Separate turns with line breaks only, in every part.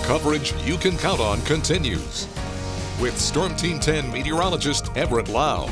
Coverage you can count on continues. With Storm Team 10 meteorologist Everett Lau.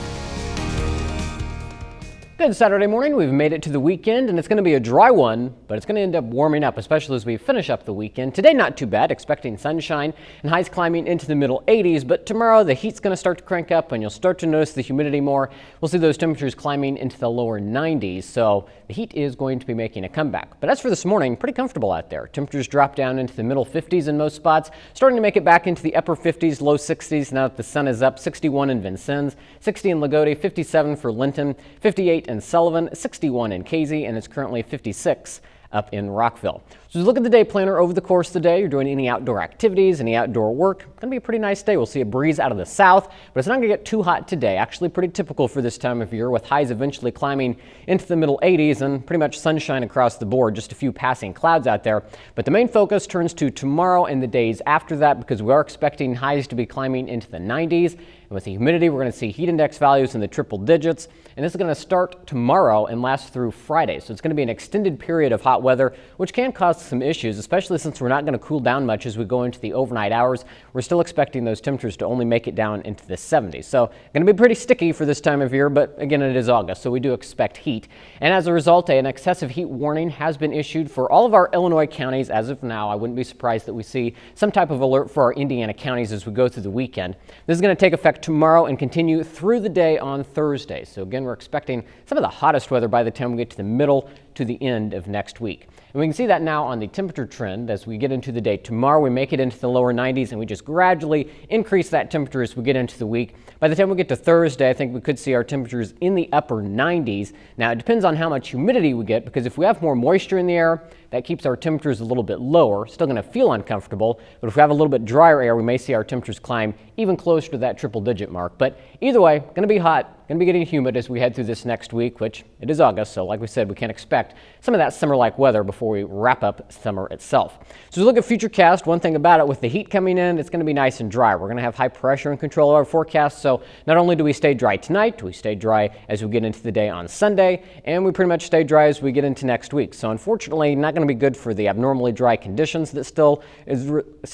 Good Saturday morning. We've made it to the weekend, and it's going to be a dry one, but it's going to end up warming up, especially as we finish up the weekend. Today, not too bad, expecting sunshine and highs climbing into the middle 80s, but tomorrow the heat's going to start to crank up and you'll start to notice the humidity more. We'll see those temperatures climbing into the lower 90s, so the heat is going to be making a comeback. But as for this morning, pretty comfortable out there. Temperatures drop down into the middle 50s in most spots, starting to make it back into the upper 50s, low 60s now that the sun is up. 61 in Vincennes, 60 in Lagodi, 57 for Linton, 58 in Sullivan, 61 in Casey, and it's currently 56 up in Rockville. So as we look at the day planner over the course of the day, you're doing any outdoor activities, any outdoor work, it's going to be a pretty nice day. We'll see a breeze out of the south, but it's not going to get too hot today. Actually pretty typical for this time of year, with highs eventually climbing into the middle 80s and pretty much sunshine across the board, just a few passing clouds out there. But the main focus turns to tomorrow and the days after that, because we are expecting highs to be climbing into the 90s. And with the humidity, we're going to see heat index values in the triple digits. And this is going to start tomorrow and last through Friday. So it's going to be an extended period of hot weather, which can cause some issues, especially since we're not going to cool down much as we go into the overnight hours. We're still expecting those temperatures to only make it down into the 70s. So going to be pretty sticky for this time of year, but again, it is August, so we do expect heat. And as a result, an excessive heat warning has been issued for all of our Illinois counties as of now. I wouldn't be surprised that we see some type of alert for our Indiana counties as we go through the weekend. This is going to take effect tomorrow and continue through the day on Thursday. So again, we're expecting some of the hottest weather by the time we get to the middle to the end of next week. And we can see that now on the temperature trend as we get into the day. Tomorrow we make it into the lower 90s and we just gradually increase that temperature as we get into the week. By the time we get to Thursday, I think we could see our temperatures in the upper 90s. Now it depends on how much humidity we get, because if we have more moisture in the air, that keeps our temperatures a little bit lower. Still going to feel uncomfortable, but if we have a little bit drier air, we may see our temperatures climb even closer to that triple digit mark. But either way, going to be hot, going to be getting humid as we head through this next week, which it is August, so like we said, we can't expect some of that summer-like weather before we wrap up summer itself. So as we look at futurecast, one thing about it, with the heat coming in, it's going to be nice and dry. We're going to have high pressure and control of our forecast, so not only do we stay dry tonight, we stay dry as we get into the day on Sunday, and we pretty much stay dry as we get into next week. So unfortunately, not going to be good for the abnormally dry conditions that still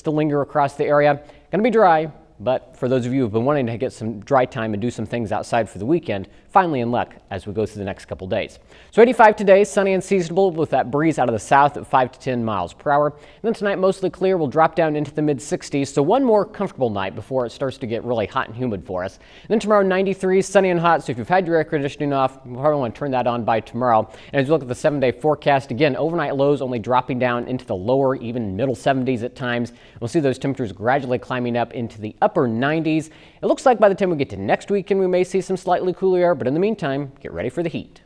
linger across the area. Going to be dry, but for those of you who've been wanting to get some dry time and do some things outside for the weekend, finally in luck as we go through the next couple days. So 85 today, sunny and seasonable with that breeze out of the south at 5 to 10 miles per hour. And then tonight, mostly clear. We'll drop down into the mid 60s. So one more comfortable night before it starts to get really hot and humid for us. And then tomorrow, 93, sunny and hot. So if you've had your air conditioning off, you probably want to turn that on by tomorrow. And as you look at the 7-day forecast, again, overnight lows only dropping down into the lower, even middle 70s at times. We'll see those temperatures gradually climbing up into the upper 90s. It looks like by the time we get to next weekend, we may see some slightly cooler air, but in the meantime, get ready for the heat.